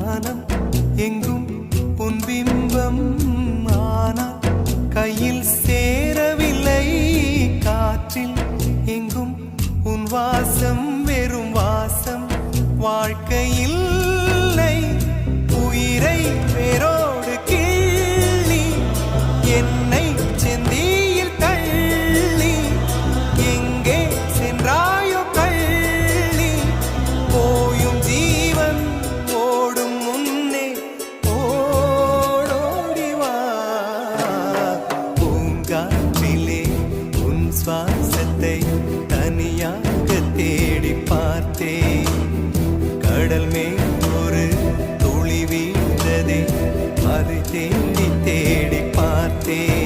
வானம் எங்கும் உன் பிம்பம் ஆனால் கையில் சேரவில்லை காற்றில் எங்கும் உன் வாசம் வெறும் வாசம் வாழ்க்கையில் உயிரை வேரோடு கிள்ளி என்னை செந்தியில் தள்ளி எங்கே சென்றாயோ கள்ளி போயும் ஜீவன் ஓடும் முன்னே ஓடோடிவா பூங்காற்றிலே உன் சுவாசத்தை தனியாக தேடி பார்த்தேன் கடல் மேல் ஒரு துளி வீழ்ந்ததே அது தேடி தேடி பார்த்தேன்